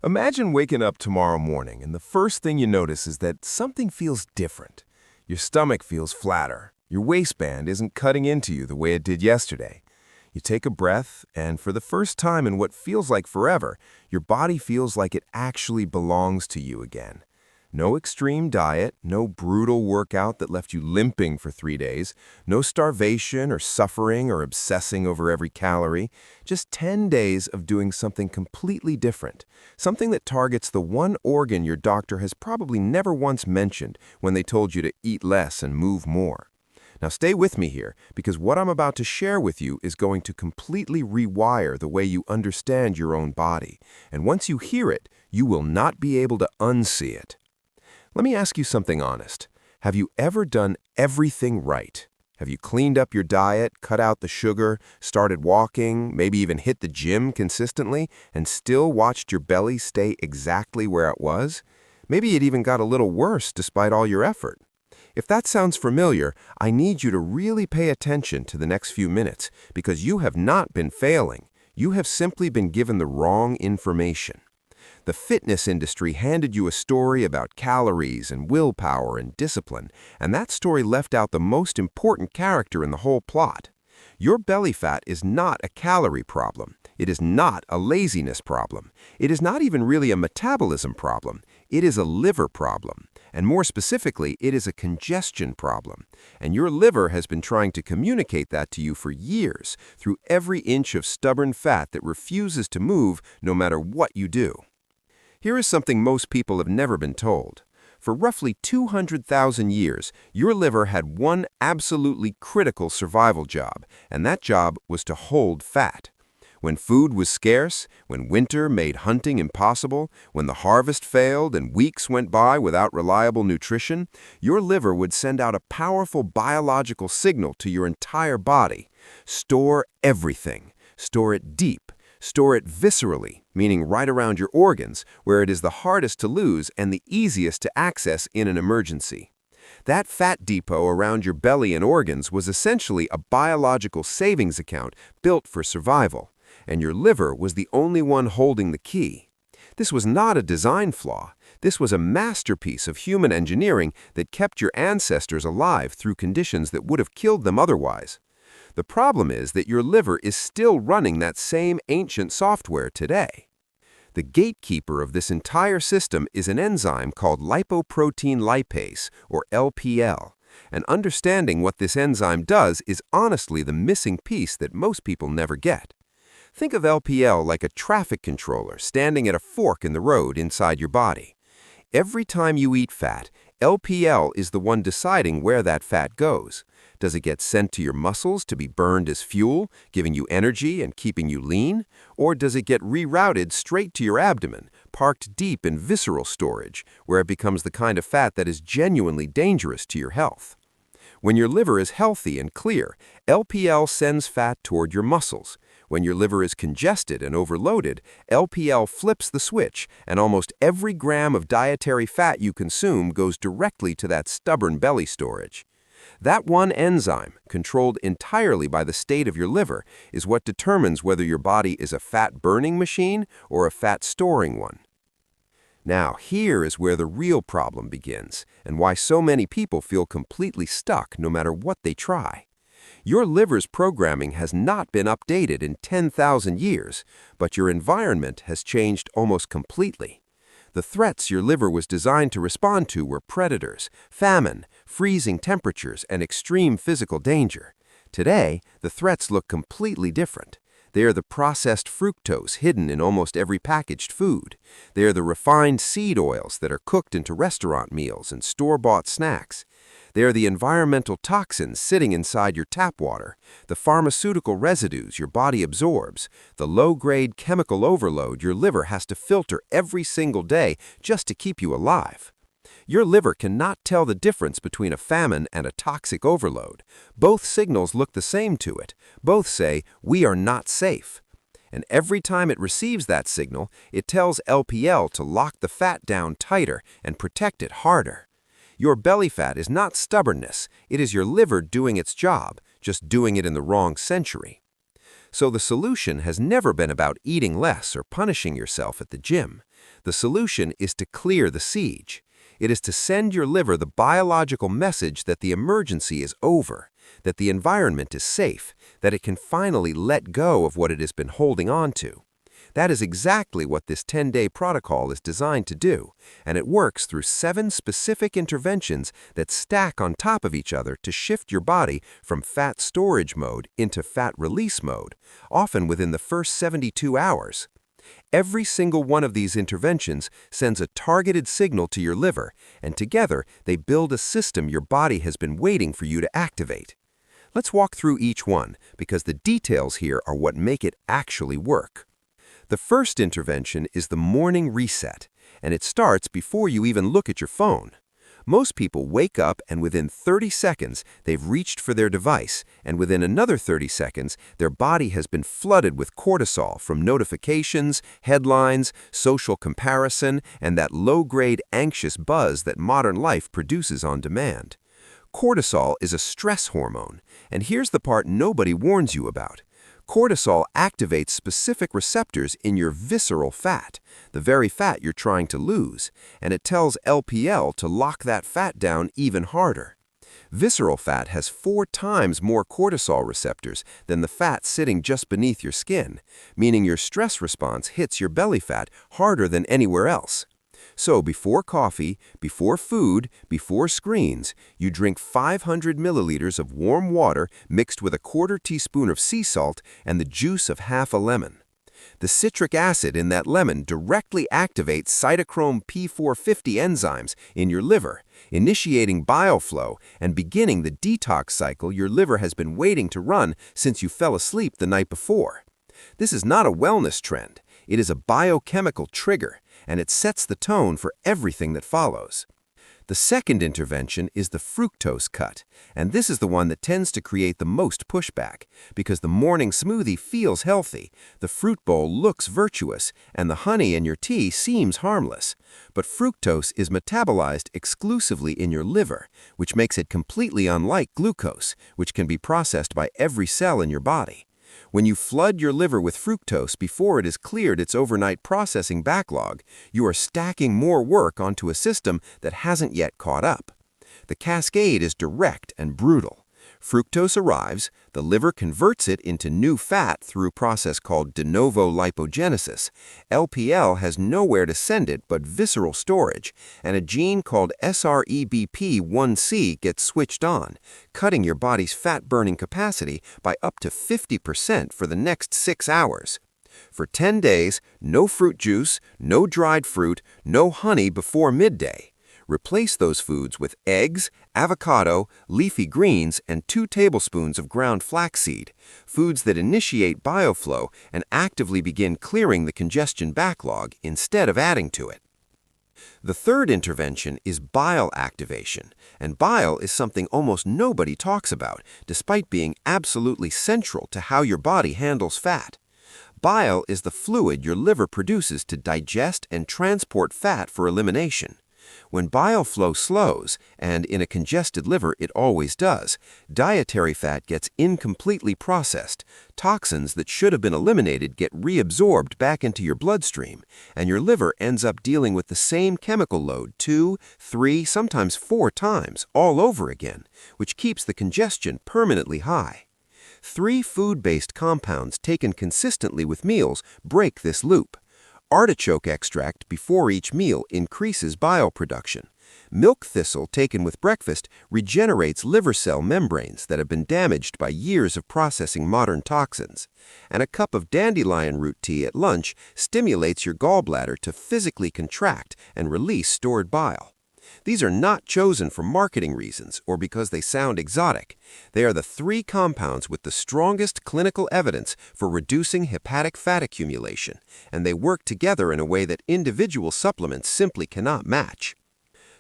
Imagine waking up tomorrow morning and the first thing you notice is that something feels different. Your stomach feels flatter. Your waistband isn't cutting into you the way it did yesterday. You take a breath, and for the first time in what feels like forever, your body feels like it actually belongs to you again. No extreme diet, no brutal workout that left you limping for 3 days, no starvation or suffering or obsessing over every calorie, just 10 days of doing something completely different, something that targets the one organ your doctor has probably never once mentioned when they told you to eat less and move more. Now stay with me here, because what I'm about to share with you is going to completely rewire the way you understand your own body, and once you hear it, you will not be able to unsee it. Let me ask you something honest. Have you ever done everything right? Have you cleaned up your diet, cut out the sugar, started walking, maybe even hit the gym consistently, and still watched your belly stay exactly where it was? Maybe it even got a little worse despite all your effort. If that sounds familiar, I need you to really pay attention to the next few minutes, because you have not been failing. You have simply been given the wrong information. The fitness industry handed you a story about calories and willpower and discipline, and that story left out the most important character in the whole plot. Your belly fat is not a calorie problem. It is not a laziness problem. It is not even really a metabolism problem. It is a liver problem. And more specifically, it is a congestion problem. And your liver has been trying to communicate that to you for years through every inch of stubborn fat that refuses to move no matter what you do. Here is something most people have never been told. For roughly 200,000 years, your liver had one absolutely critical survival job, and that job was to hold fat. When food was scarce, when winter made hunting impossible, when the harvest failed and weeks went by without reliable nutrition, your liver would send out a powerful biological signal to your entire body. Store everything. Store it deep. Store it viscerally, meaning right around your organs, where it is the hardest to lose and the easiest to access in an emergency. That fat depot around your belly and organs was essentially a biological savings account built for survival, and your liver was the only one holding the key. This was not a design flaw. This was a masterpiece of human engineering that kept your ancestors alive through conditions that would have killed them otherwise. The problem is that your liver is still running that same ancient software today. The gatekeeper of this entire system is an enzyme called lipoprotein lipase, or LPL, and understanding what this enzyme does is honestly the missing piece that most people never get. Think of LPL like a traffic controller standing at a fork in the road inside your body. Every time you eat fat, LPL is the one deciding where that fat goes. Does it get sent to your muscles to be burned as fuel, giving you energy and keeping you lean? Or does it get rerouted straight to your abdomen, parked deep in visceral storage, where it becomes the kind of fat that is genuinely dangerous to your health? When your liver is healthy and clear, LPL sends fat toward your muscles. When your liver is congested and overloaded, LPL flips the switch, and almost every gram of dietary fat you consume goes directly to that stubborn belly storage. That one enzyme, controlled entirely by the state of your liver, is what determines whether your body is a fat-burning machine or a fat-storing one. Now, here is where the real problem begins, and why so many people feel completely stuck no matter what they try. Your liver's programming has not been updated in 10,000 years, but your environment has changed almost completely. The threats your liver was designed to respond to were predators, famine, freezing temperatures, and extreme physical danger. Today, the threats look completely different. They are the processed fructose hidden in almost every packaged food. They are the refined seed oils that are cooked into restaurant meals and store-bought snacks. They are the environmental toxins sitting inside your tap water, the pharmaceutical residues your body absorbs, the low-grade chemical overload your liver has to filter every single day just to keep you alive. Your liver cannot tell the difference between a famine and a toxic overload. Both signals look the same to it. Both say, "We are not safe." And every time it receives that signal, it tells LPL to lock the fat down tighter and protect it harder. Your belly fat is not stubbornness. It is your liver doing its job, just doing it in the wrong century. So the solution has never been about eating less or punishing yourself at the gym. The solution is to clear the siege. It is to send your liver the biological message that the emergency is over, that the environment is safe, that it can finally let go of what it has been holding on to. That is exactly what this 10-day protocol is designed to do, and it works through 7 specific interventions that stack on top of each other to shift your body from fat storage mode into fat release mode, often within the first 72 hours. Every single one of these interventions sends a targeted signal to your liver, and together they build a system your body has been waiting for you to activate. Let's walk through each one, because the details here are what make it actually work. The first intervention is the morning reset, and it starts before you even look at your phone. Most people wake up and within 30 seconds they've reached for their device, and within another 30 seconds their body has been flooded with cortisol from notifications, headlines, social comparison, and that low-grade anxious buzz that modern life produces on demand. Cortisol is a stress hormone, and here's the part nobody warns you about. Cortisol activates specific receptors in your visceral fat, the very fat you're trying to lose, and it tells LPL to lock that fat down even harder. Visceral fat has 4 times more cortisol receptors than the fat sitting just beneath your skin, meaning your stress response hits your belly fat harder than anywhere else. So before coffee, before food, before screens, you drink 500 milliliters of warm water mixed with a 1/4 teaspoon of sea salt and the juice of half a lemon. The citric acid in that lemon directly activates cytochrome P450 enzymes in your liver, initiating bile flow and beginning the detox cycle your liver has been waiting to run since you fell asleep the night before. This is not a wellness trend. It is a biochemical trigger, and it sets the tone for everything that follows. The second intervention is the fructose cut, and this is the one that tends to create the most pushback, because the morning smoothie feels healthy, the fruit bowl looks virtuous, and the honey in your tea seems harmless. But fructose is metabolized exclusively in your liver, which makes it completely unlike glucose, which can be processed by every cell in your body. When you flood your liver with fructose before it has cleared its overnight processing backlog, you are stacking more work onto a system that hasn't yet caught up. The cascade is direct and brutal. Fructose arrives, the liver converts it into new fat through a process called de novo lipogenesis. LPL has nowhere to send it but visceral storage, and a gene called SREBP1C gets switched on, cutting your body's fat-burning capacity by up to 50% for the next 6 hours. For 10 days, no fruit juice, no dried fruit, no honey before midday. Replace those foods with eggs, avocado, leafy greens, and 2 tablespoons of ground flaxseed, foods that initiate bioflow and actively begin clearing the congestion backlog instead of adding to it. The third intervention is bile activation, and bile is something almost nobody talks about, despite being absolutely central to how your body handles fat. Bile is the fluid your liver produces to digest and transport fat for elimination. When bile flow slows, and in a congested liver it always does, dietary fat gets incompletely processed, toxins that should have been eliminated get reabsorbed back into your bloodstream, and your liver ends up dealing with the same chemical load 2, 3, sometimes 4 times all over again, which keeps the congestion permanently high. 3 food-based compounds taken consistently with meals break this loop. Artichoke extract before each meal increases bile production. Milk thistle taken with breakfast regenerates liver cell membranes that have been damaged by years of processing modern toxins. And a cup of dandelion root tea at lunch stimulates your gallbladder to physically contract and release stored bile. These are not chosen for marketing reasons or because they sound exotic. They are the 3 compounds with the strongest clinical evidence for reducing hepatic fat accumulation, and they work together in a way that individual supplements simply cannot match.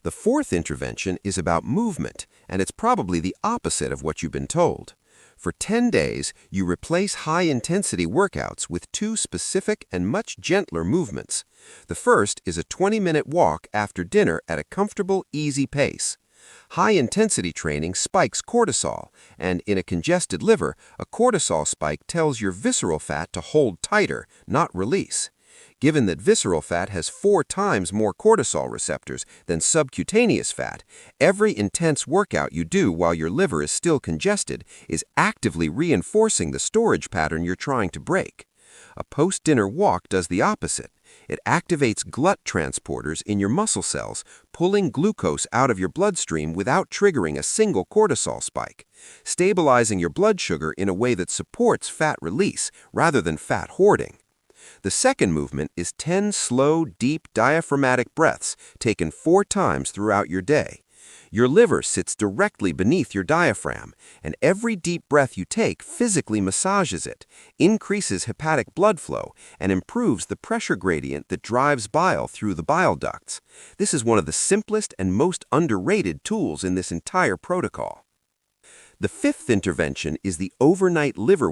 The fourth intervention is about movement, and it's probably the opposite of what you've been told. For 10 days, you replace high-intensity workouts with 2 specific and much gentler movements. The first is a 20-minute walk after dinner at a comfortable, easy pace. High-intensity training spikes cortisol, and in a congested liver, a cortisol spike tells your visceral fat to hold tighter, not release. Given that visceral fat has 4 times more cortisol receptors than subcutaneous fat, every intense workout you do while your liver is still congested is actively reinforcing the storage pattern you're trying to break. A post-dinner walk does the opposite. It activates glut transporters in your muscle cells, pulling glucose out of your bloodstream without triggering a single cortisol spike, stabilizing your blood sugar in a way that supports fat release rather than fat hoarding. The second movement is 10 slow, deep diaphragmatic breaths taken 4 times throughout your day. Your liver sits directly beneath your diaphragm, and every deep breath you take physically massages it, increases hepatic blood flow, and improves the pressure gradient that drives bile through the bile ducts. This is one of the simplest and most underrated tools in this entire protocol. The fifth intervention is the overnight liver